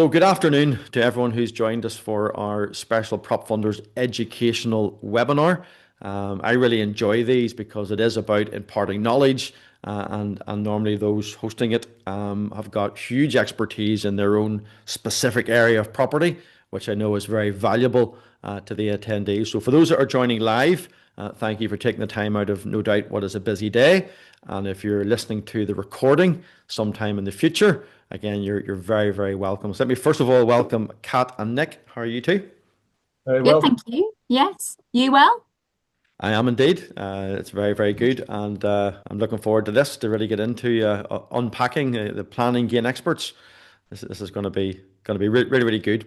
So, good afternoon to everyone who's joined us for our special PropFundrs educational webinar. I really enjoy these because it is about imparting knowledge, and normally those hosting it have got huge expertise in their own specific area of property, which I know is very valuable to the attendees. So, for those that are joining live, thank you for taking the time out of no doubt what is a busy day. And if you're listening to the recording sometime in the future, again, you're very, very welcome. So let me first of all welcome Kat and Nick. How are you two? Very Good, well. thank you. Yes, you well? I am indeed. It's very, very good, and I'm looking forward to this to really get into unpacking the planning gain experts. This is going to be really, really good.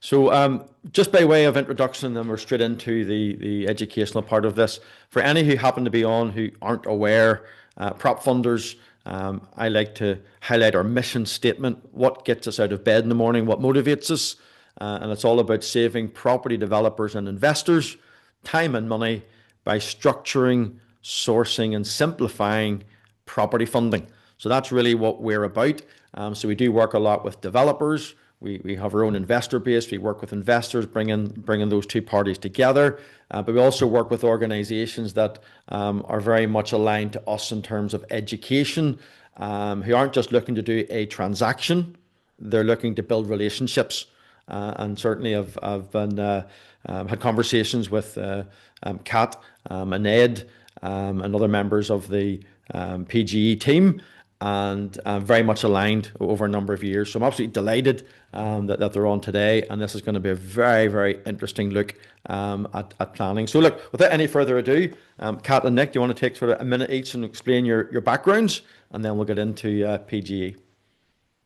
So, just by way of introduction, then we're straight into the educational part of this. For any who happen to be on who aren't aware, prop funders, I like to highlight our mission statement: what gets us out of bed in the morning, what motivates us, and it's all about saving property developers and investors time and money by structuring, sourcing, and simplifying property funding. So that's really what we're about. So we do work a lot with developers. We have our own investor base. We work with investors, bringing those two parties together. But we also work with organizations that are very much aligned to us in terms of education, who aren't just looking to do a transaction, they're looking to build relationships. And certainly I've been had conversations with Kat and Ed and other members of the PGE team, and very much aligned over a number of years. So I'm absolutely delighted that they're on today, and this is going to be a very, very interesting look at planning. So look, without any further ado, Kat and Nick, do you want to take sort of a minute each and explain your backgrounds, and then we'll get into PGE.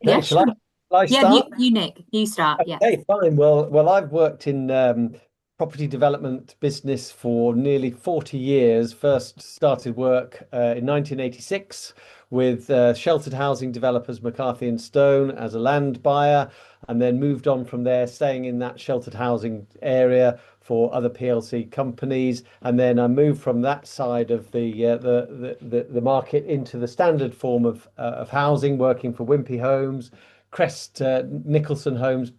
Yeah, Okay, sure. shall I Yeah, start? you Nick, you start. Yeah. Okay, fine. Well, I've worked in property development business for nearly 40 years. First started work in 1986 with sheltered housing developers McCarthy and Stone as a land buyer, and then moved on from there, staying in that sheltered housing area for other PLC companies. And then I moved from that side of the market into the standard form of housing, working for Wimpy Homes, Crest Nicholson Homes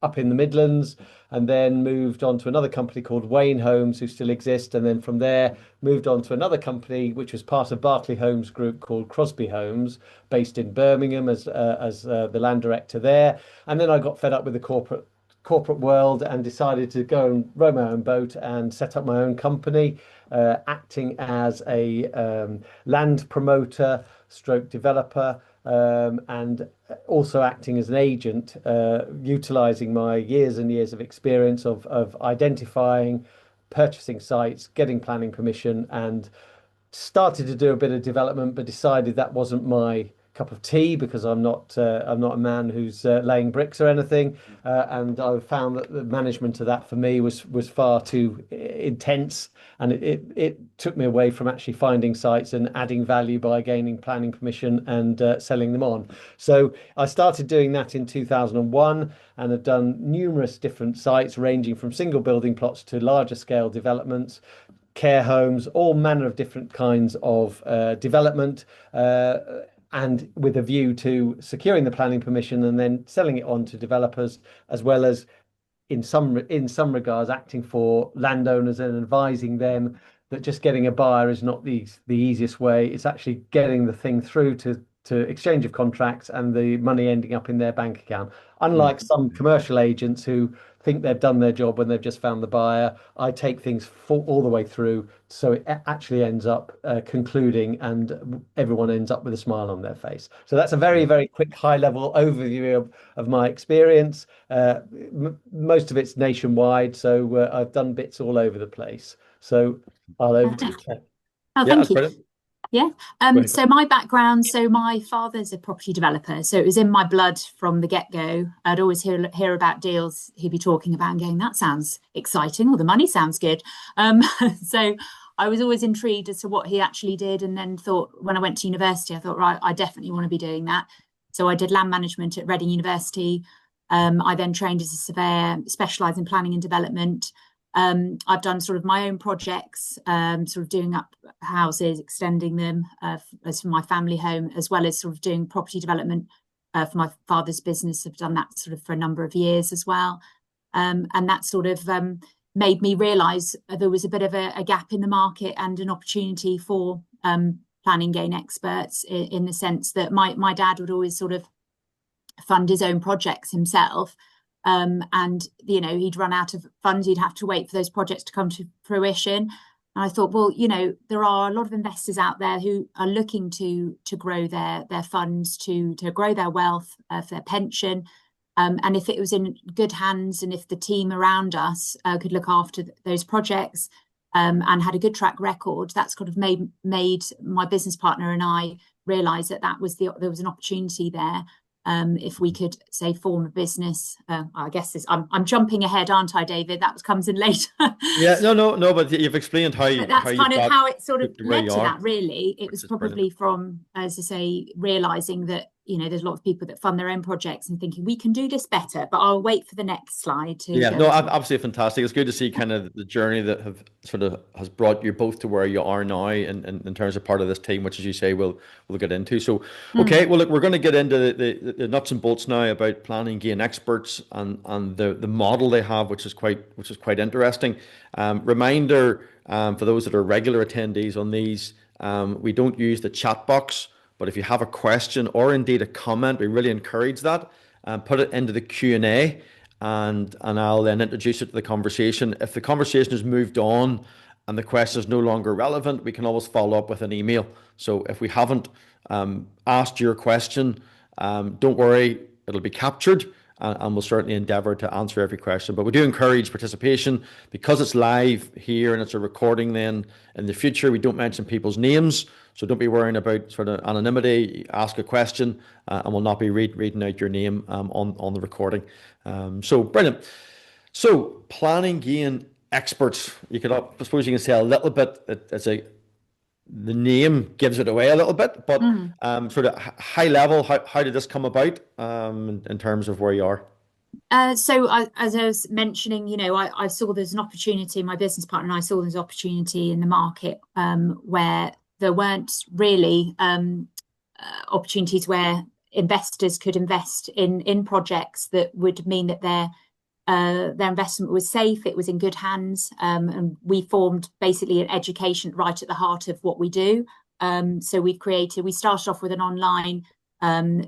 up in the Midlands, and then moved on to another company called Wayne Homes, who still exist. And then from there, moved on to another company, which was part of Berkeley Homes Group, called Crosby Homes, based in Birmingham as the land director there. And then I got fed up with the corporate world and decided to go and row my own boat and set up my own company, acting as a land promoter, stroke developer, and also acting as an agent, utilizing my years and years of experience of identifying, purchasing sites, getting planning permission, and started to do a bit of development, but decided that wasn't my cup of tea because I'm not a man who's laying bricks or anything, and I found that the management of that for me was far too intense, and it took me away from actually finding sites and adding value by gaining planning permission and selling them on. So I started doing that in 2001 and have done numerous different sites ranging from single building plots to larger scale developments, care homes, all manner of different kinds of development, and with a view to securing the planning permission and then selling it on to developers, as well as in some regards acting for landowners and advising them that just getting a buyer is not the easiest way. It's actually getting the thing through to exchange of contracts and the money ending up in their bank account. Mm. Unlike some commercial agents who think they've done their job when they've just found the buyer, I take things all the way through, so it actually ends up concluding and everyone ends up with a smile on their face. So that's a very, Yeah. very quick high level overview of my experience. Most of it's nationwide, so I've done bits all over the place. So I'll over to you, Ken. Oh, Yeah, thank that's you. brilliant. Yeah. Go ahead. So my background, so my father's a property developer, so it was in my blood from the get-go. I'd always hear about deals he'd be talking about and going, that sounds exciting, or the money sounds good. So I was always intrigued as to what he actually did, and then thought when I went to university, I thought, right, I definitely want to be doing that. So I did land management at Reading University. I then trained as a surveyor, specialised in planning and development. I've done sort of my own projects, sort of doing up houses, extending them as for my family home, as well as sort of doing property development for my father's business. I've done that sort of for a number of years as well. And that sort of made me realise there was a bit of a gap in the market and an opportunity for planning gain experts, in the sense that my dad would always sort of fund his own projects himself. And, you know, he'd run out of funds. He'd have to wait for those projects to come to fruition. And I thought, well, you know, there are a lot of investors out there who are looking to grow their funds, to grow their wealth for their pension. And if it was in good hands, and if the team around us could look after those projects and had a good track record, that's kind of made my business partner and I realise that there was an opportunity there. If we could, say, form a business, I guess I'm jumping ahead, aren't I, David? That comes in later. Yeah, no, but you've explained how you. That's kind of how it sort of led to that. Really, it was probably brilliant. From, as I say, realizing that, you know, there's a lot of people that fund their own projects and thinking we can do this better. But I'll wait for the next slide to. Yeah, no, absolutely fantastic. It's good to see kind of the journey that has brought you both to where you are now, in terms of part of this team, which, as you say, we'll get into. So, okay, well, look, we're going to get into the nuts and bolts now about planning gain experts and the model they have, which is quite interesting. Reminder for those that are regular attendees on these, we don't use the chat box, but if you have a question or indeed a comment, we really encourage that. Put it into the Q&A. And I'll then introduce it to the conversation. If the conversation has moved on and the question is no longer relevant, we can always follow up with an email. So if we haven't asked your question, don't worry, it'll be captured, and we'll certainly endeavour to answer every question. But we do encourage participation because it's live here and it's a recording. Then in the future, we don't mention people's names. So don't be worrying about sort of anonymity. Ask a question and we'll not be reading out your name on the recording. So brilliant. So planning gain experts, I suppose you can say a little bit, the name gives it away a little bit, but sort of high level, how did this come about in terms of where you are? So as I was mentioning, you know, I saw there's an opportunity, my business partner and I saw there's opportunity in the market where there weren't really opportunities where investors could invest in projects that would mean that their investment was safe, it was in good hands, and we formed basically an education right at the heart of what we do. So we started off with an online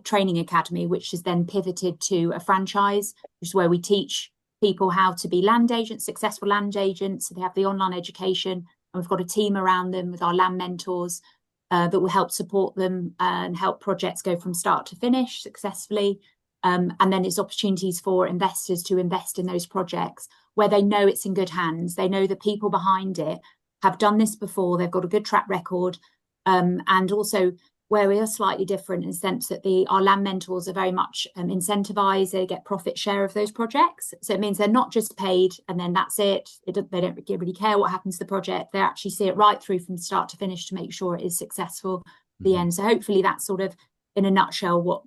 training academy, which has then pivoted to a franchise, which is where we teach people how to be land agents, successful land agents. So they have the online education, and we've got a team around them with our land mentors that will help support them and help projects go from start to finish successfully. And then it's opportunities for investors to invest in those projects where they know it's in good hands. They know the people behind it have done this before. They've got a good track record. And also where we are slightly different in the sense that our land mentors are very much incentivized. They get profit share of those projects. So it means they're not just paid and then that's it. They don't really care what happens to the project. They actually see it right through from start to finish to make sure it is successful at the end. So hopefully that's sort of, in a nutshell,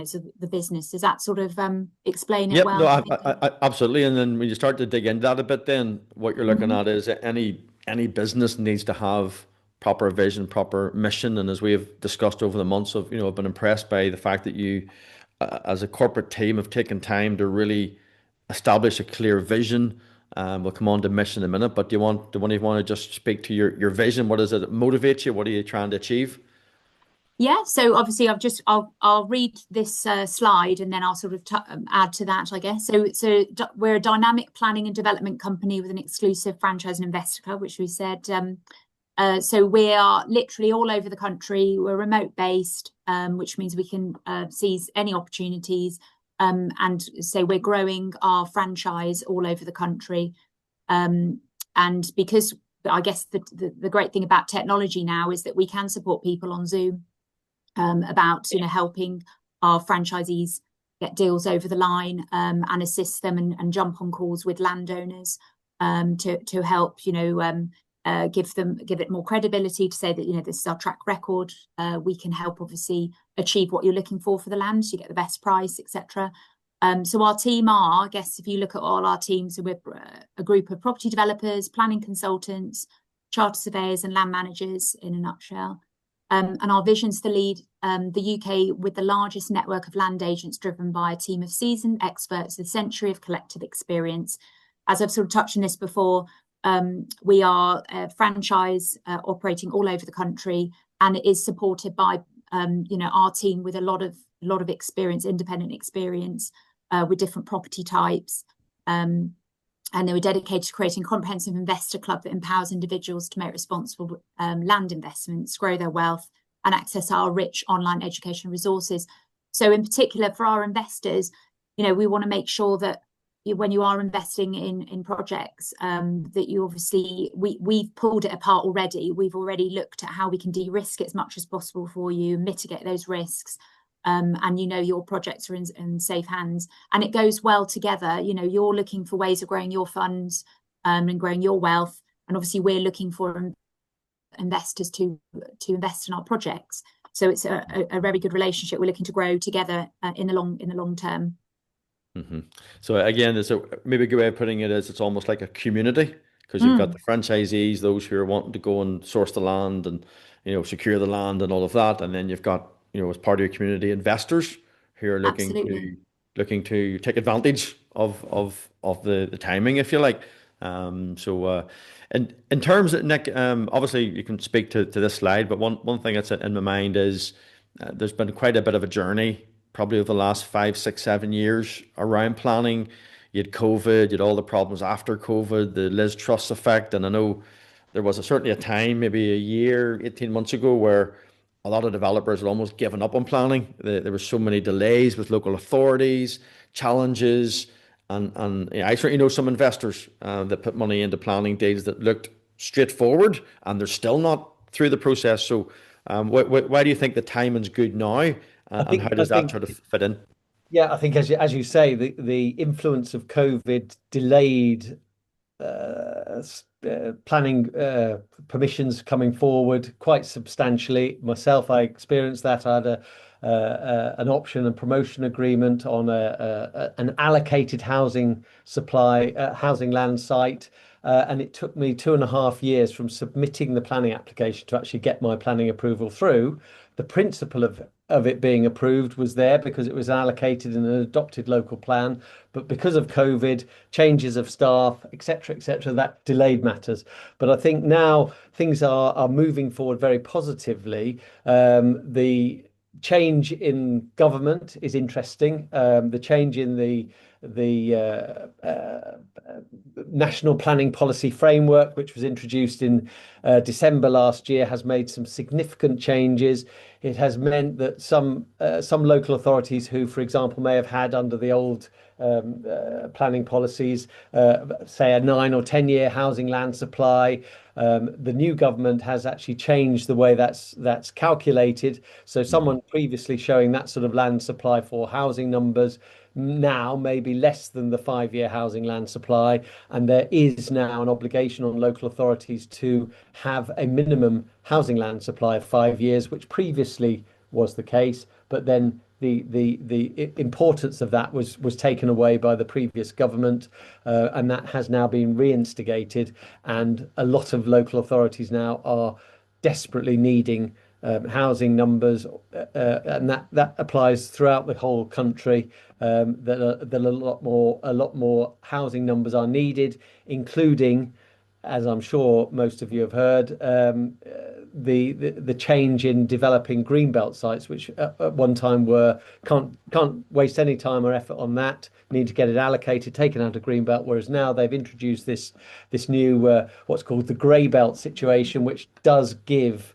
so the business. Does that sort of explain it well? No, I, absolutely. And then when you start to dig into that a bit, then what you're looking at is any business needs to have proper vision, proper mission. And as we have discussed over the months, I've been impressed by the fact that you, as a corporate team, have taken time to really establish a clear vision. We'll come on to mission in a minute, but do you want to just speak to your vision? What is it that motivates you? What are you trying to achieve? Yeah, so obviously I'll read this slide and then I'll sort of add to that, I guess. So we're a dynamic planning and development company with an exclusive franchise and investor club, which we said. So we are literally all over the country. We're remote based, which means we can seize any opportunities. And so we're growing our franchise all over the country. And because I guess the great thing about technology now is that we can support people on Zoom. About helping our franchisees get deals over the line and assist them and jump on calls with landowners to help give it more credibility, to say that this is our track record. We can help obviously achieve what you're looking for the land, so you get the best price, etc. So our team I guess if you look at all our teams, so we're a group of property developers, planning consultants, charter surveyors and land managers in a nutshell. And our vision's to lead the UK with the largest network of land agents driven by a team of seasoned experts with a century of collective experience. As I've sort of touched on this before, we are a franchise operating all over the country, and it is supported by our team with a lot of experience, independent experience with different property types. And they were dedicated to creating a comprehensive investor club that empowers individuals to make responsible land investments, grow their wealth, and access our rich online education resources. So in particular for our investors, we want to make sure that when you are investing in projects, that you obviously, we've pulled it apart already. We've already looked at how we can de-risk it as much as possible for you, mitigate those risks. And your projects are in safe hands, and it goes well together. You're looking for ways of growing your funds and growing your wealth, and obviously we're looking for investors to invest in our projects. So it's a very good relationship. We're looking to grow together in the long term. Mm-hmm. So again, maybe a good way of putting it is it's almost like a community, because you've got the franchisees, those who are wanting to go and source the land and secure the land and all of that, and then you've got as part of your community, investors who are looking to take advantage of the timing, if you like. And in terms of Nick, obviously you can speak to this slide, but one thing that's in my mind is there's been quite a bit of a journey, probably over the last 5, 6, 7 years around planning. You had COVID, you had all the problems after COVID, the Liz Truss effect, and I know there was certainly a time, maybe a year, 18 months ago, where a lot of developers had almost given up on planning. There were so many delays with local authorities, challenges, and I certainly know some investors that put money into planning deals that looked straightforward, and they're still not through the process. So why do you think the timing's good now, and how does that sort of fit in? Yeah, I think as you say, the influence of COVID delayed planning permissions coming forward quite substantially. Myself, I experienced that. I had an option and promotion agreement on an allocated housing land site. And it took me 2.5 years from submitting the planning application to actually get my planning approval through. The principle of it being approved was there because it was allocated in an adopted local plan. But because of COVID, changes of staff, etc., that delayed matters. But I think now things are moving forward very positively. The change in government is interesting. The change in the National Planning Policy Framework, which was introduced in December last year, has made some significant changes. It has meant that some local authorities who, for example, may have had under the old planning policies, say a 9 or 10-year housing land supply, the new government has actually changed the way that's calculated. So someone previously showing that sort of land supply for housing numbers now may be less than the 5-year housing land supply, and there is now an obligation on local authorities to have a minimum housing land supply of 5 years, which previously was the case, but then the importance of that was taken away by the previous government, and that has now been reinstigated, and a lot of local authorities now are desperately needing housing numbers, and that applies throughout the whole country. That a lot more housing numbers are needed, including, as I'm sure most of you have heard, the change in developing greenbelt sites, which at one time can't waste any time or effort on that. Need to get it allocated, taken out of greenbelt, whereas now they've introduced this new what's called the grey belt situation, which does give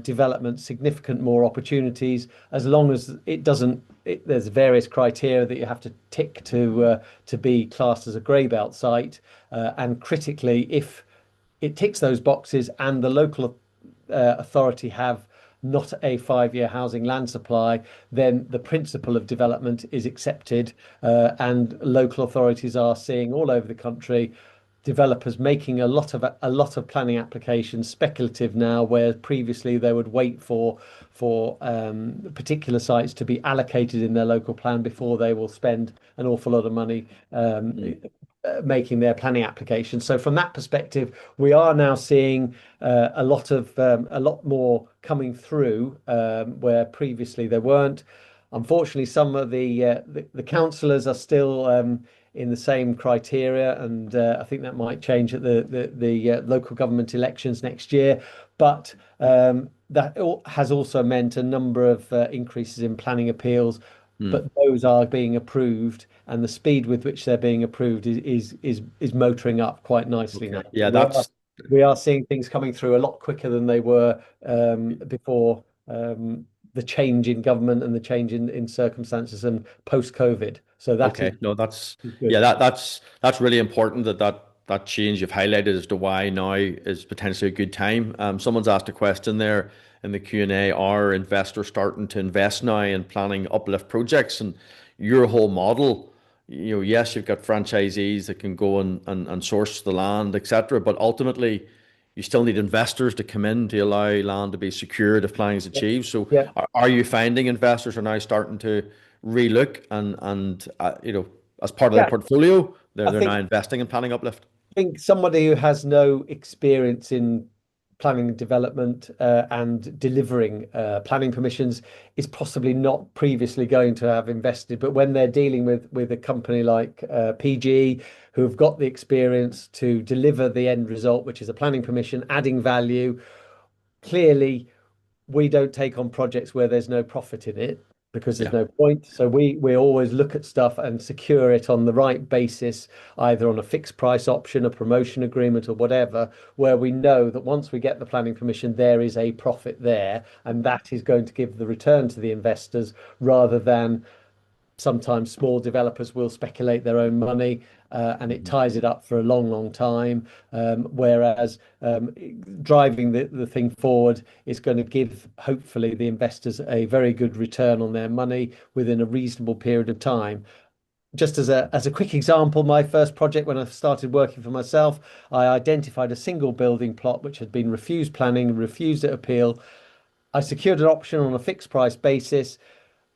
development significant more opportunities, as long as it doesn't. There's various criteria that you have to tick to be classed as a grey belt site, and critically, if it ticks those boxes and the local authority have not a 5-year housing land supply, then the principle of development is accepted, and local authorities are seeing all over the country developers making a lot of planning applications speculative now, where previously they would wait for particular sites to be allocated in their local plan before they will spend an awful lot of money making their planning application. So from that perspective, we are now seeing a lot more coming through where previously there weren't. Unfortunately, some of the councillors are still in the same criteria, and I think that might change at the local government elections next year. But that has also meant a number of increases in planning appeals, but those are being approved, and the speed with which they're being approved is motoring up quite nicely now. Yeah, We are seeing things coming through a lot quicker than they were before the change in government and the change in circumstances and post-COVID. So that okay. is No, good. yeah, that's really important that change you've highlighted as to why now is potentially a good time. Someone's asked a question there in the Q&A, are investors starting to invest now in planning uplift projects? And your whole model, yes, you've got franchisees that can go and source the land, etc. But ultimately, you still need investors to come in to allow land to be secured if planning is achieved. So Yeah. are you finding investors are now starting to relook and as part of their Yeah. portfolio, I they're think now investing in planning uplift? think somebody who has no experience in planning and development and delivering planning permissions is possibly not previously going to have invested. But when they're dealing with a company like PG, who have got the experience to deliver the end result, which is a planning permission, adding value, clearly we don't take on projects where there's no profit in it because there's Yeah. no point. So we always look at stuff and secure it on the right basis, either on a fixed price option, a promotion agreement, or whatever, where we know that once we get the planning permission, there is a profit there, and that is going to give the return to the investors rather than sometimes small developers will speculate their own money and it ties it up for a long, long time. Whereas driving the thing forward is going to give, hopefully, the investors a very good return on their money within a reasonable period of time. Just as a quick example, my first project when I started working for myself, I identified a single building plot which had been refused planning, refused at appeal. I secured an option on a fixed price basis,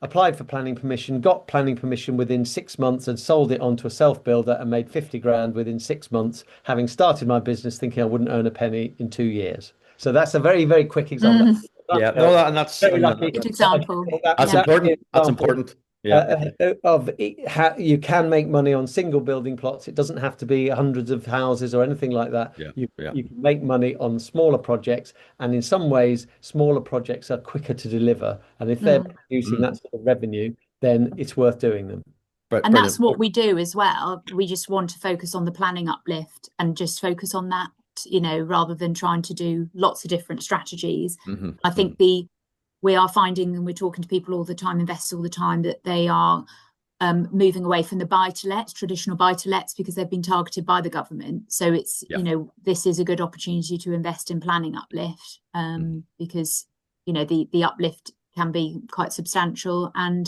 applied for planning permission, got planning permission within 6 months, and sold it onto a self builder and made 50 grand within 6 months, having started my business thinking I wouldn't earn a penny in 2 years. So that's a very, very quick example. Yeah, no, and that's Very lucky. Good example. that's Yeah. important. That's Example important. Yeah. of how you can make money on single building plots. It doesn't have to be hundreds of houses or anything like that. Yeah. You Yeah. you can make money on smaller projects, and in some ways, smaller projects are quicker to deliver. And if they're producing that sort of revenue, then it's worth doing them. And that's Brilliant. what we do as well. We just want to focus on the planning uplift and just focus on that, rather than trying to do lots of different strategies. I think we are finding, and we're talking to people all the time, investors all the time, that they are moving away from the buy-to-lets, traditional buy-to-lets, because they've been targeted by the government. So it's, this is a good opportunity to invest in planning uplift because, the uplift can be quite substantial, and,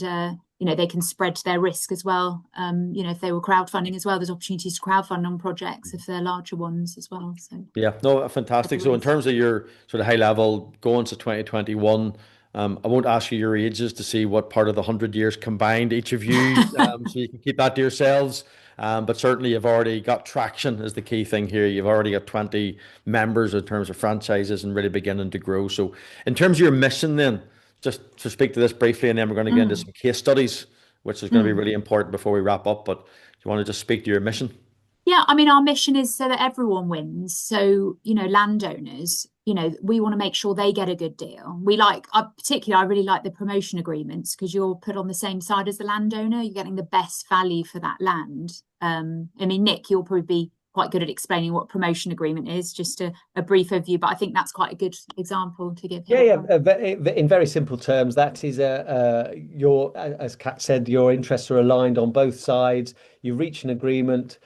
they can spread their risk as well. If they were crowdfunding as well, there's opportunities to crowdfund on projects if they're larger ones as well. So Yeah, no, fantastic. So in terms of your sort of high level going to 2021, I won't ask you your ages to see what part of the 100 years combined each of you, so you can keep that to yourselves. But certainly you've already got traction is the key thing here. You've already got 20 members in terms of franchises and really beginning to grow. So in terms of your mission then, just to speak to this briefly, and then we're going to get into some case studies, which is going to be really important before we wrap up. But do you want to just speak to your mission? Yeah, I mean, our mission is so that everyone wins. So, landowners, we want to make sure they get a good deal. I really like the promotion agreements because you're put on the same side as the landowner. You're getting the best value for that land. I mean, Nick, you'll probably be quite good at explaining what promotion agreement is, just a brief overview, but I think that's quite a good example to give. In very simple terms, that is as Kat said, your interests are aligned on both sides. You reach an agreement.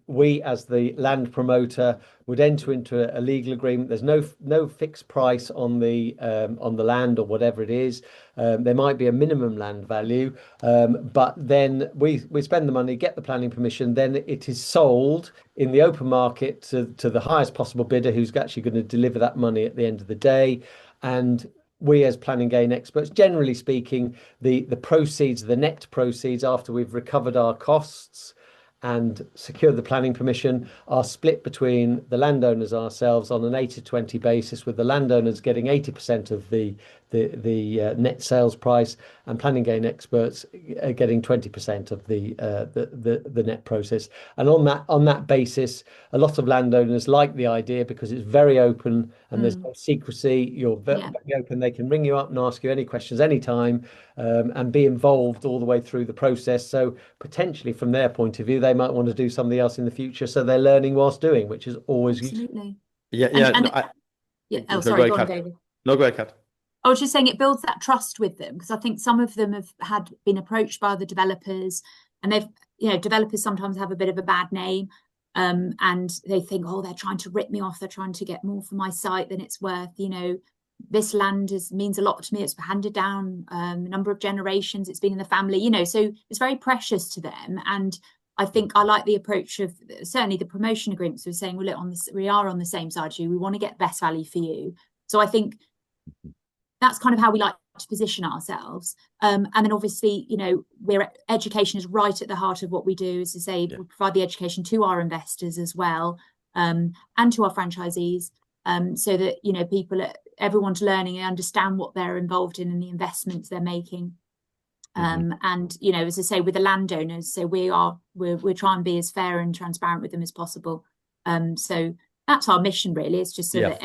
We, as the land promoter, would enter into a legal agreement. There's no fixed price on the land or whatever it is. There might be a minimum land value, but then we spend the money, get the planning permission, then it is sold in the open market to the highest possible bidder, who's actually going to deliver that money at the end of the day. And we, as planning gain experts, generally speaking, the proceeds, the net proceeds after we've recovered our costs and secured the planning permission are split between the landowners ourselves on an 80-20 basis, with the landowners getting 80% of the net sales price, and planning gain experts are getting 20% of the net process. And on that basis, a lot of landowners like the idea because it's very open and there's no secrecy. You're very open. They can ring you up and ask you any questions anytime, and be involved all the way through the process. So potentially, from their point of view, they might want to do something else in the future. So they're learning whilst doing, which is always absolutely. Yeah, And, yeah. and No, yeah. Oh, go sorry. ahead, Go on, Kat. David. No, go ahead, Kat. I was just saying it builds that trust with them, because I think some of them had been approached by the developers, and developers sometimes have a bit of a bad name, and they think, oh, they're trying to rip me off, they're trying to get more for my site than it's worth. This land means a lot to me. It's handed down a number of generations. It's been in the family, so it's very precious to them. And I think I like the approach of certainly the promotion agreements. We're saying, well, look, we are on the same side as you. We want to get best value for you. So I think that's kind of how we like to position ourselves. And then obviously, education is right at the heart of what we do. As I say, we provide the education to our investors as well, and to our franchisees, so that, everyone's learning and understand what they're involved in and the investments they're making. And, as I say, with the landowners, so we're trying to be as fair and transparent with them as possible. So that's our mission, really. It's just so that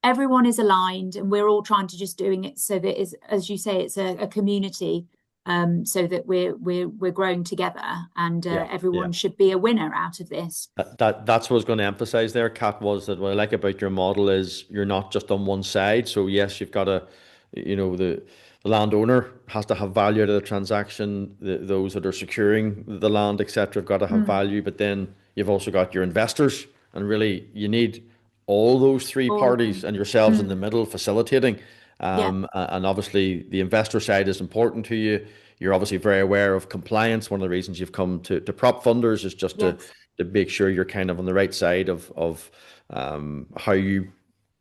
everyone is aligned, and we're all trying to just doing it so that is, as you say, it's a community, so that we're growing together, and everyone should be a winner out of this. That's what I was going to emphasize there, Kat, was that what I like about your model is you're not just on one side. So yes, you've got the landowner has to have value out of the transaction. Those that are securing the land, etc., have got to have value. But then you've also got your investors, and really you need all those three parties and yourselves in the middle facilitating. And obviously the investor side is important to you. You're obviously very aware of compliance. One of the reasons you've come to PropFundrs is just to make sure you're kind of on the right side of how you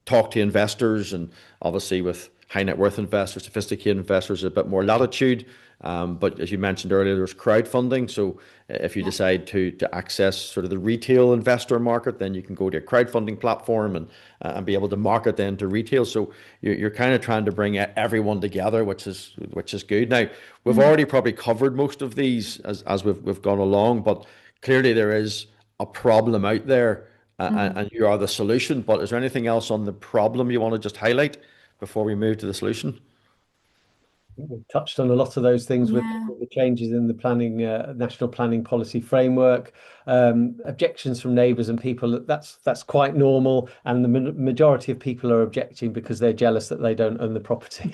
talk to investors, and obviously with high net worth investors, sophisticated investors, a bit more latitude. But as you mentioned earlier, there's crowdfunding. So if you decide to access sort of the retail investor market, then you can go to a crowdfunding platform and be able to market then to retail. So you're kind of trying to bring everyone together, which is good. Now, we've already probably covered most of these as we've gone along, but clearly there is a problem out there, and you are the solution. But is there anything else on the problem you want to just highlight before we move to the solution? We've touched on a lot of those things with the changes in the planning, national planning policy framework, objections from neighbours and people. That's quite normal, and the majority of people are objecting because they're jealous that they don't own the property.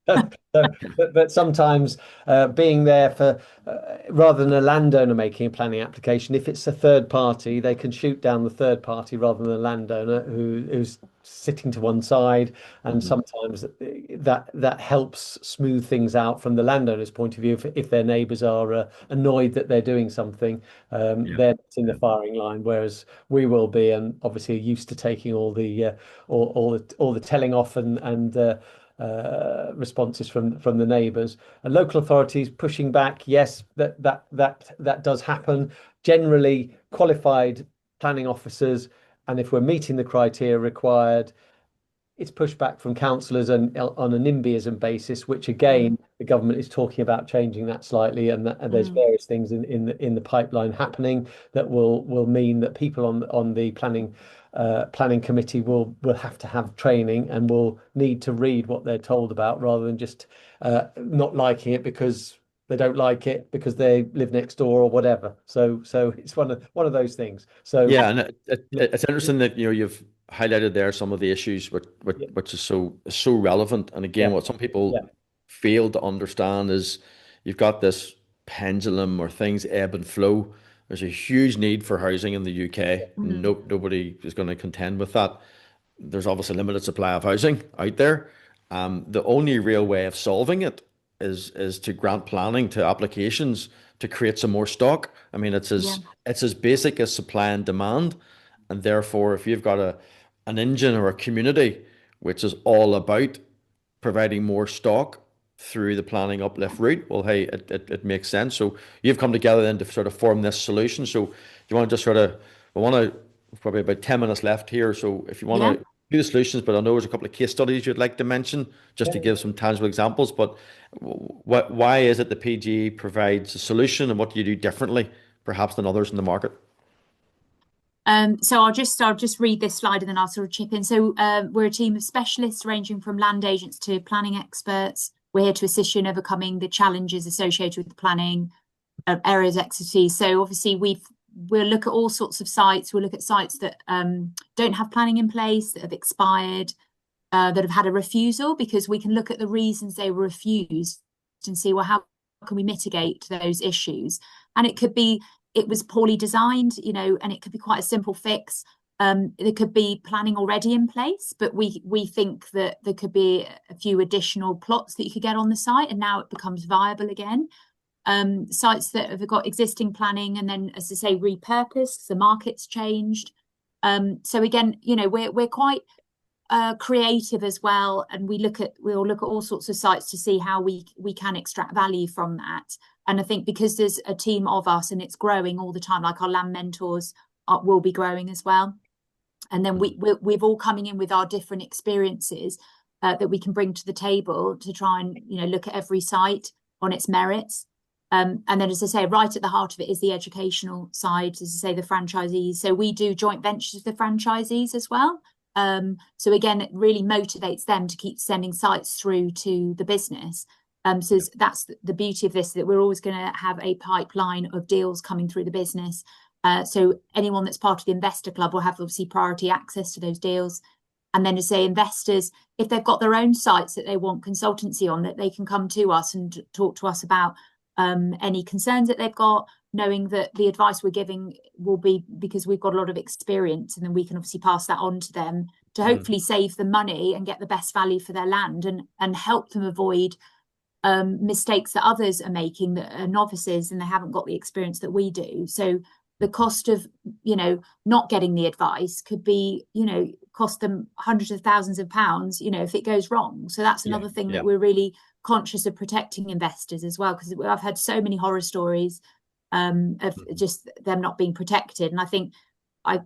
But sometimes being there for rather than a landowner making a planning application, if it's a third party, they can shoot down the third party rather than the landowner who's sitting to one side. And sometimes that helps smooth things out from the landowner's point of view. If their neighbours are annoyed that they're doing something, they're in the firing line, whereas we will be, and obviously are used to taking all the telling off and responses from the neighbours. And local authorities pushing back, yes, that does happen. Generally qualified planning officers, and if we're meeting the criteria required, it's pushed back from councillors and on a NIMBYism basis, which again the government is talking about changing that slightly, and there's various things in the pipeline happening that will mean that people on the planning committee will have to have training and will need to read what they're told about, rather than just not liking it because they don't like it because they live next door or whatever. So it's one of those things. So and it's interesting that you've highlighted there some of the issues which is so relevant. And again, what some people fail to understand is you've got this pendulum or things ebb and flow. There's a huge need for housing in the UK. Nobody is going to contend with that. There's obviously a limited supply of housing out there. The only real way of solving it is to grant planning to applications to create some more stock. I mean, it's as basic as supply and demand. And therefore, if you've got an engine or a community which is all about providing more stock through the planning uplift route, well, hey, it makes sense. So you've come together then to sort of form this solution. So do you want to just sort of, we want to, probably about 10 minutes left here. So if you want Yeah. to do the solutions, but I know there's a couple of case studies you'd like to mention just to give some tangible examples. But why is it the PGE provides a solution, and what do you do differently perhaps than others in the market? So I'll just read this slide and then I'll sort of chip in. So we're a team of specialists ranging from land agents to planning experts. We're here to assist you in overcoming the challenges associated with the planning areas of expertise. So obviously we'll look at all sorts of sites. We'll look at sites that don't have planning in place, that have expired, that have had a refusal, because we can look at the reasons they were refused and see, well, how can we mitigate those issues? And it could be it was poorly designed, you know, and it could be quite a simple fix. There could be planning already in place, but we think that there could be a few additional plots that you could get on the site, and now it becomes viable again. Sites that have got existing planning and then, as I say, repurposed, the market's changed. So again, you know, we're quite creative as well, and we'll look at all sorts of sites to see how we can extract value from that. And I think because there's a team of us and it's growing all the time, like our land mentors will be growing as well. And then we've all coming in with our different experiences that we can bring to the table to try and, you know, look at every site on its merits. And then, as I say, right at the heart of it is the educational side, as I say, the franchisees. So we do joint ventures with the franchisees as well. So again, it really motivates them to keep sending sites through to the business. So that's the beauty of this, that we're always going to have a pipeline of deals coming through the business. So anyone that's part of the investor club will have obviously priority access to those deals. And then, to say, investors, if they've got their own sites that they want consultancy on, that they can come to us and talk to us about any concerns that they've got, knowing that the advice we're giving will be because we've got a lot of experience, and then we can obviously pass that on to them to hopefully save them money and get the best value for their land, and help them avoid mistakes that others are making that are novices and they haven't got the experience that we do. So the cost of, you know, not getting the advice could be, you know, cost them hundreds of thousands of pounds, you know, if it goes wrong. So that's another thing that we're really conscious of protecting investors as well, because I've had so many horror stories of just them not being protected. And I think I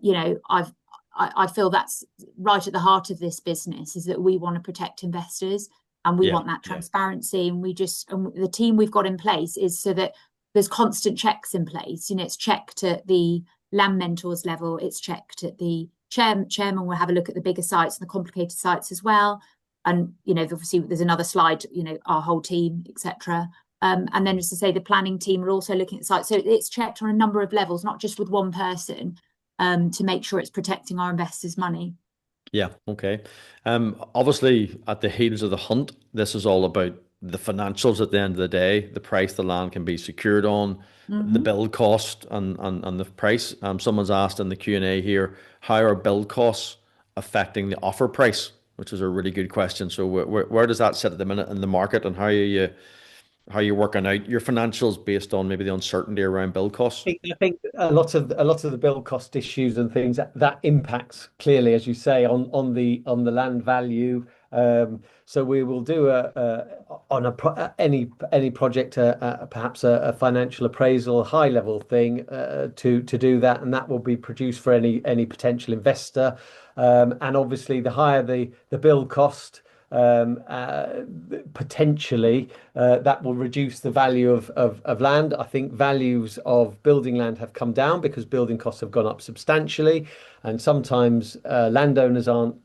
feel that's right at the heart of this business, is that we want to protect investors. And we want that transparency, and the team we've got in place is so that there's constant checks in place. You know, it's checked at the land mentors level, it's checked at the chairman will have a look at the bigger sites and the complicated sites as well. And, you know, obviously there's another slide, you know, our whole team, etc. And then, as to say, the planning team are also looking at sites. So it's checked on a number of levels, not just with one person, to make sure it's protecting our investors' money. Yeah, okay. Obviously, at the heels of the hunt, this is all about the financials at the end of the day, the price the land can be secured on, the build cost, and the price. Someone's asked in the Q&A here, how are build costs affecting the offer price, which is a really good question. So where does that sit at the minute in the market, and how are you working out your financials based on maybe the uncertainty around build costs? I think a lot of the build cost issues and things that impacts clearly, as you say, on the land value. So we will do any project perhaps a financial appraisal, high level thing to do that, and that will be produced for any potential investor. And obviously, the higher the build cost, potentially that will reduce the value of land. I think values of building land have come down because building costs have gone up substantially, and sometimes landowners aren't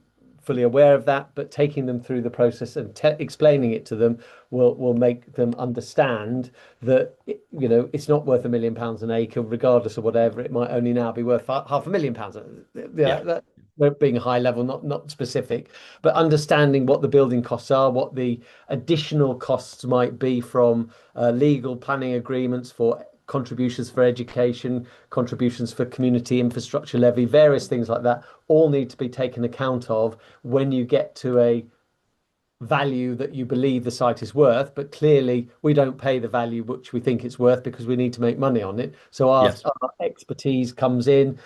fully aware of that, but taking them through the process and explaining it to them will make them understand that you know, it's not worth £1 million an acre, regardless of whatever. It might only now be worth £500,000. That being a high level, not specific, but understanding what the building costs are, what the additional costs might be from legal planning agreements, for contributions for education, contributions for community infrastructure levy, various things like that, all need to be taken account of when you get to a value that you believe the site is worth. But clearly we don't pay the value which we think it's worth, because we need to make money on it. So our expertise comes in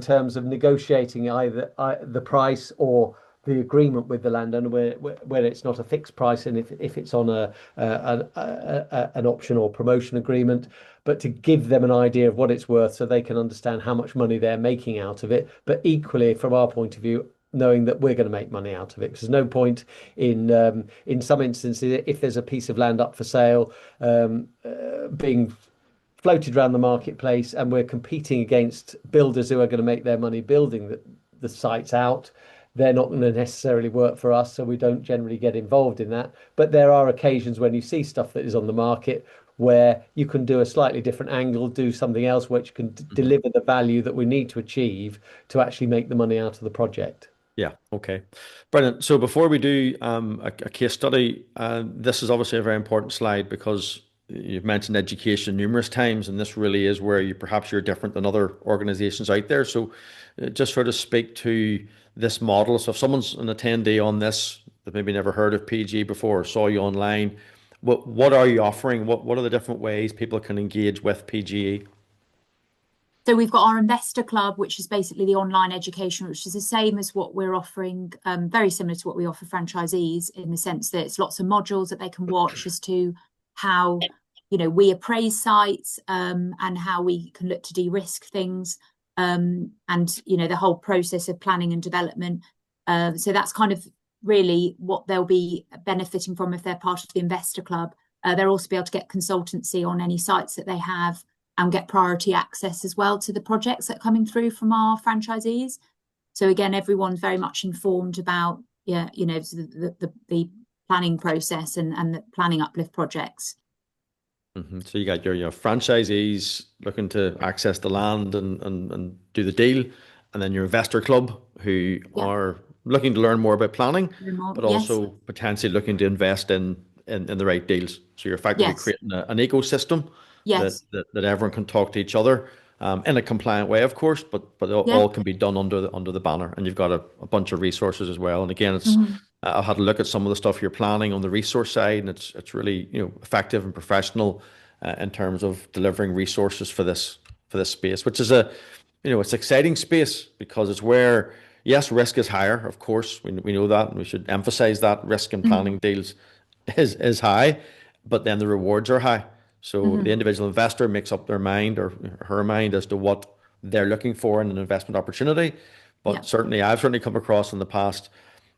terms of negotiating either the price or the agreement with the landowner where it's not a fixed price, and if it's on an option or promotion agreement, but to give them an idea of what it's worth so they can understand how much money they're making out of it. But equally, from our point of view, knowing that we're going to make money out of it. Because there's no point in some instances, if there's a piece of land up for sale, being floated around the marketplace, and we're competing against builders who are going to make their money building the sites out. They're not going to necessarily work for us, so we don't generally get involved in that. But there are occasions when you see stuff that is on the market where you can do a slightly different angle, do something else which can deliver the value that we need to achieve to actually make the money out of the project. Yeah, okay. Brilliant. So before we do a case study, this is obviously a very important slide because you've mentioned education numerous times, and this really is where you're different than other organizations out there. So just sort of speak to this model. So if someone's an attendee on this that maybe never heard of PG before or saw you online, what are you offering? What are the different ways people can engage with PGE? So we've got our investor club, which is basically the online education, which is the same as what we're offering, very similar to what we offer franchisees, in the sense that it's lots of modules that they can watch as to how, we appraise sites, and how we can look to de-risk things, and the whole process of planning and development. So that's kind of really what they'll be benefiting from if they're part of the investor club. They'll also be able to get consultancy on any sites that they have, and get priority access as well to the projects that are coming through from our franchisees. So again, everyone's very much informed about the planning process and the planning uplift projects. So you got your franchisees looking to access the land and do the deal, and then your investor club who are looking to learn more about planning, but also potentially looking to invest in the right deals. So you're effectively creating an ecosystem that everyone can talk to each other in a compliant way, of course, but it all can be done under the banner. And you've got a bunch of resources as well. And again, it's I've had a look at some of the stuff you're planning on the resource side, and it's really effective and professional in terms of delivering resources for this space, which is it's exciting space because it's where risk is higher, of course. We know that, and we should emphasize that risk in planning deals is high, but then the rewards are high. So the individual investor makes up their mind or her mind as to what they're looking for in an investment opportunity. But I've certainly come across in the past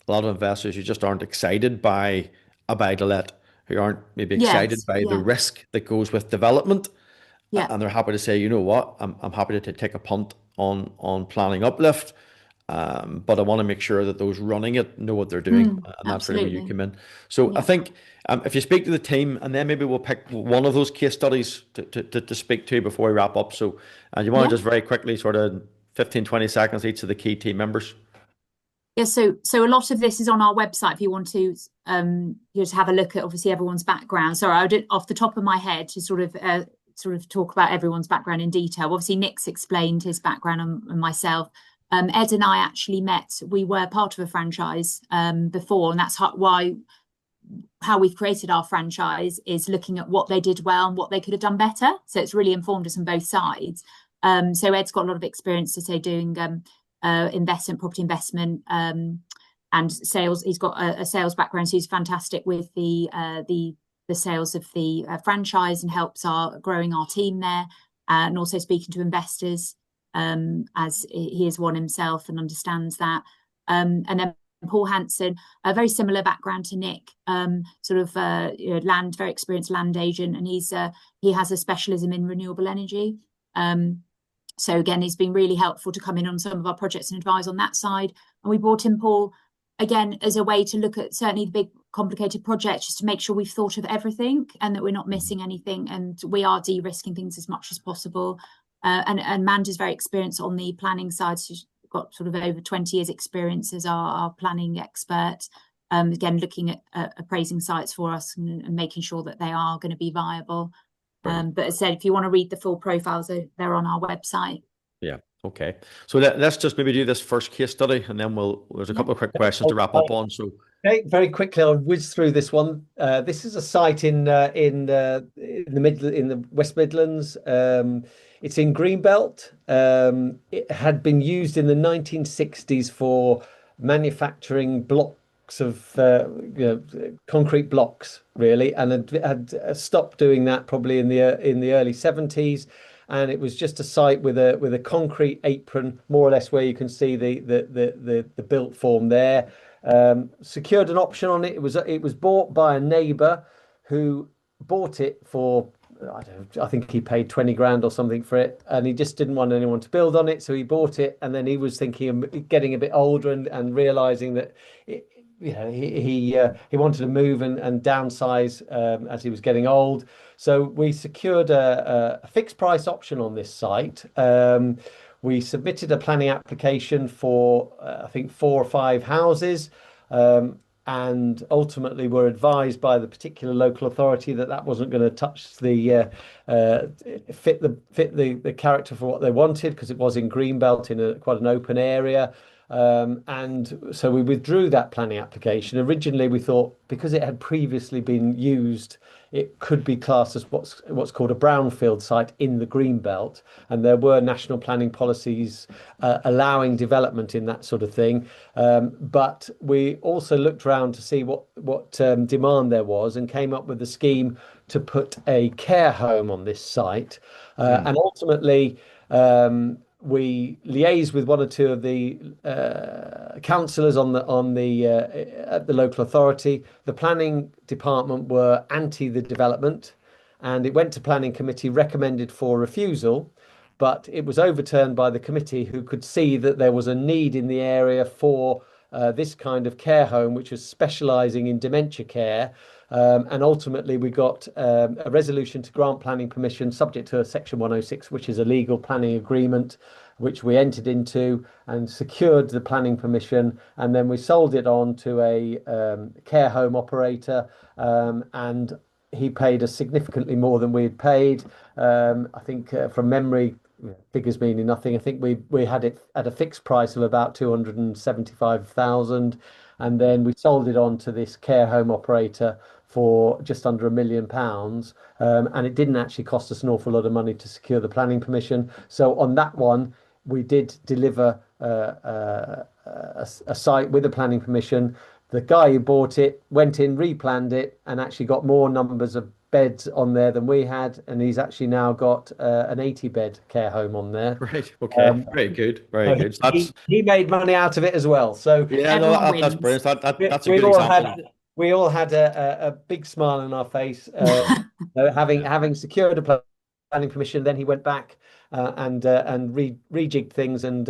a lot of investors who just aren't excited by a buy to let, who aren't maybe excited by the risk that goes with development. And they're happy to say, you know what, I'm happy to take a punt on planning uplift. But I want to make sure that those running it know what they're doing, and that's really where you come in. So I think if you speak to the team, and then maybe we'll pick one of those case studies to speak to before we wrap up. So you want to just very quickly, sort of 15, 20 seconds, each of the key team members. Yeah, so a lot of this is on our website if you want to just have a look at obviously everyone's background. Sorry, I did off the top of my head to sort of talk about everyone's background in detail. Obviously, Nick's explained his background and myself. Ed and I actually met. We were part of a franchise before, and that's how we've created our franchise, is looking at what they did well and what they could have done better. So it's really informed us on both sides. So Ed's got a lot of experience to say doing property investment, and sales. He's got a sales background, so he's fantastic with the sales of the franchise, and helps growing our team there, and also speaking to investors, as he is one himself and understands that. And then Paul Hanson, a very similar background to Nick, very experienced land agent, and he has a specialism in renewable energy. So again, he's been really helpful to come in on some of our projects and advise on that side. And we brought in Paul again as a way to look at certainly the big complicated projects, just to make sure we've thought of everything and that we're not missing anything, and we are de-risking things as much as possible. And Manda's very experienced on the planning side. So she's got sort of over 20 years experience as our planning expert. Again, looking at appraising sites for us and making sure that they are going to be viable. But as I said, if you want to read the full profiles, they're on our website. Yeah. Okay. So let's just maybe do this first case study, and then there's a couple of quick questions to wrap up on. So okay, very quickly, I'll whiz through this one. This is a site in the West Midlands. It's in Greenbelt. It had been used in the 1960s for manufacturing blocks of concrete blocks really, and had stopped doing that probably in the early 70s. And it was just a site with a concrete apron, more or less, where you can see the built form there. Secured an option on it. It was bought by a neighbour who bought it for, I think he paid 20 grand or something for it, and he just didn't want anyone to build on it, so he bought it. And then he was thinking of getting a bit older and realizing that he wanted to move and downsize as he was getting old. So we secured a fixed price option on this site. We submitted a planning application for I think 4 or 5 houses. And ultimately were advised by the particular local authority that that wasn't going to touch the fit the character for what they wanted, because it was in Greenbelt in quite an open area. And so we withdrew that planning application. Originally, we thought because it had previously been used, it could be classed as what's called a brownfield site in the Greenbelt, and there were national planning policies allowing development in that sort of thing. But we also looked around to see what demand there was, and came up with a scheme to put a care home on this site. And ultimately, we liaised with one or two of the councillors at the local authority. The planning department were anti the development, and it went to planning committee, recommended for refusal, but it was overturned by the committee, who could see that there was a need in the area for this kind of care home, which was specialising in dementia care. And ultimately, we got a resolution to grant planning permission subject to Section 106, which is a legal planning agreement, which we entered into and secured the planning permission. And then we sold it on to a care home operator, and he paid us significantly more than we had paid. I think from memory, figures meaning nothing, I think we had it at a fixed price of about 275,000. And then we sold it on to this care home operator for just under £1 million. And it didn't actually cost us an awful lot of money to secure the planning permission. So on that one, we did deliver a site with a planning permission. The guy who bought it went in, replanned it, and actually got more numbers of beds on there than we had. And he's actually now got an 80-bed care home on there. Right. Okay. Very good. Very good. So he made money out of it as well. So yeah, no, that's brilliant. That's a good example. We all had a big smile on our face, having secured a planning permission. Then he went back and rejigged things and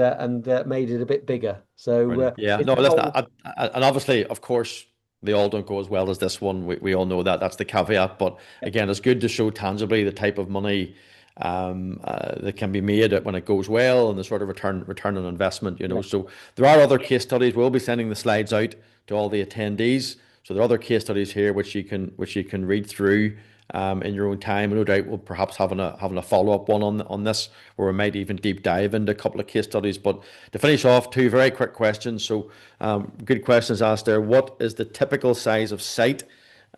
made it a bit bigger. So yeah, no, listen, and obviously, of course, they all don't go as well as this one. We all know that. That's the caveat. But again, it's good to show tangibly the type of money that can be made when it goes well, and the sort of return on investment. So there are other case studies. We'll be sending the slides out to all the attendees. So there are other case studies here which you can read through in your own time. No doubt we'll perhaps having a follow-up one on this, where we might even deep dive into a couple of case studies. But to finish off, 2 very quick questions. So good questions asked there. What is the typical size of site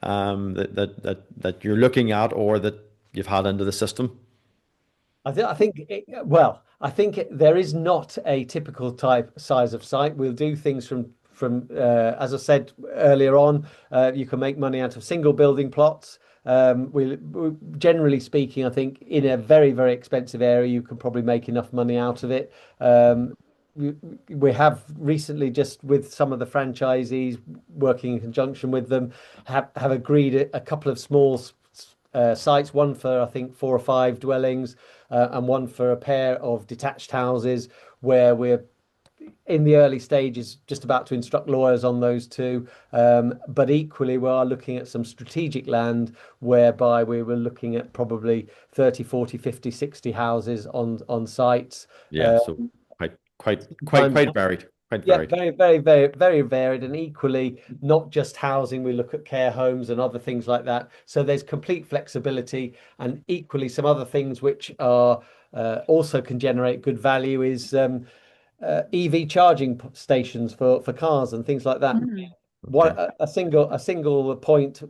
that you're looking at, or that you've had into the system? I think there is not a typical size of site. We'll do things from as I said earlier on, you can make money out of single building plots. We generally speaking, I think in a very, very expensive area, you can probably make enough money out of it. We have recently, just with some of the franchisees, working in conjunction with them, have agreed a couple of small sites, one for I think 4 or 5 dwellings, and one for a pair of detached houses, where we're in the early stages, just about to instruct lawyers on those 2. But equally, we are looking at some strategic land, whereby we were looking at probably 30, 40, 50, 60 houses on sites. Yeah, so quite varied. Yeah, very, very, very, very varied, and equally not just housing. We look at care homes and other things like that. So there's complete flexibility, and equally some other things which are also can generate good value is EV charging stations for cars and things like that. A single point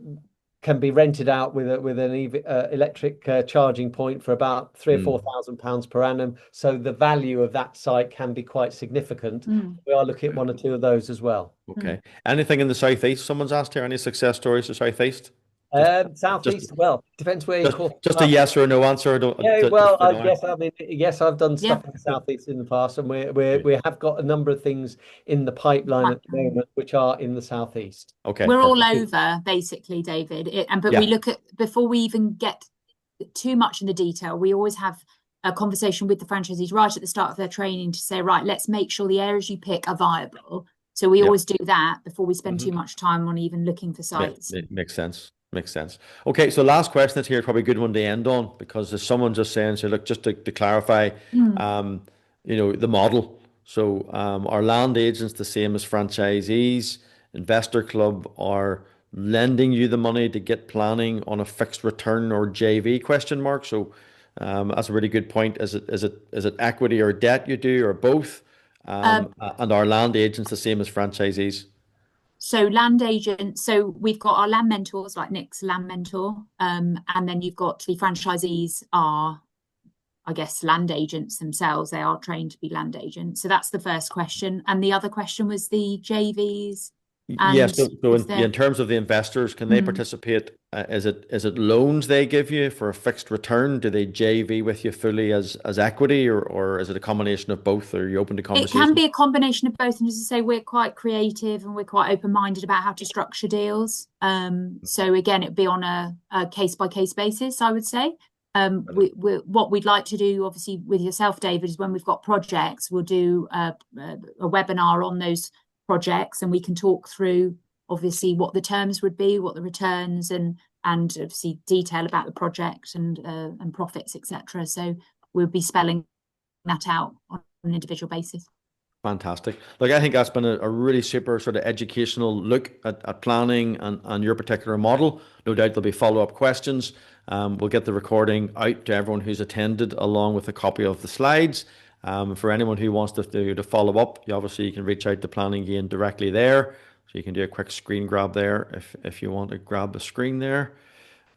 can be rented out with an electric charging point for about £3,000 or £4,000 per annum. So the value of that site can be quite significant. We are looking at one or two of those as well. Okay. Anything in the southeast? Someone's asked here. Any success stories in the southeast? Southeast, well, depends where you call. Just a yes or no answer. Yeah, well, I guess yes, I've done stuff in the southeast in the past, and we have got a number of things in the pipeline at the moment which are in the southeast. Okay, we're all over basically, David. We look at, before we even get too much in the detail, we always have a conversation with the franchisees right at the start of their training to say, right, let's make sure the areas you pick are viable. So we always do that before we spend too much time on even looking for sites. It makes sense. Makes sense. Okay, so last question that's here, probably a good one to end on, because there's someone just saying, so look, just to clarify, the model. So are land agents the same as franchisees? Investor Club are lending you the money to get planning on a fixed return or JV question mark. So that's a really good point. Is it equity or debt you do, or both? And are land agents the same as franchisees? So land agents, so we've got our land mentors, like Nick's land mentor, and then you've got the franchisees are, I guess, land agents themselves. They are trained to be land agents. So that's the first question. And the other question was the JVs. Yes. So in terms of the investors, can they participate? Is it loans they give you for a fixed return? Do they JV with you fully as equity, or is it a combination of both? Or are you open to conversation? It can be a combination of both. And as I say, we're quite creative and we're quite open-minded about how to structure deals. So again, it'd be on a case-by-case basis, I would say. What we'd like to do, obviously, with yourself, David, is when we've got projects, we'll do a webinar on those projects, and we can talk through obviously what the terms would be, what the returns, and obviously detail about the project and profits, etc. So we'll be spelling that out on an individual basis. Fantastic. Look, I think that's been a really super sort of educational look at planning and your particular model. No doubt there'll be follow-up questions. We'll get the recording out to everyone who's attended, along with a copy of the slides. For anyone who wants to follow up, you can reach out to Planning Gain directly there. So you can do a quick screen grab there if you want to grab the screen there.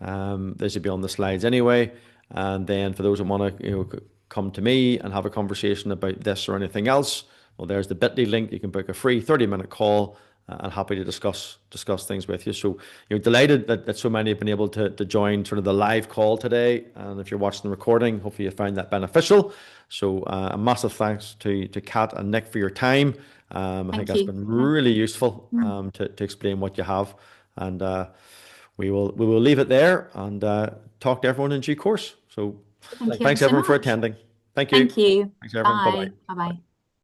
They should be on the slides anyway. And then for those who want to come to me and have a conversation about this or anything else, well, there's the bit.ly link. You can book a free 30-minute call, and happy to discuss things with you. So delighted that so many have been able to join sort of the live call today. And if you're watching the recording, hopefully you found that beneficial. So a massive thanks to Kat and Nick for your time. I think that's been really useful to explain what you have. And we will leave it there and talk to everyone in due course. So thanks everyone for attending. Thank you. Thank you. Thanks everyone. Bye. Bye-bye.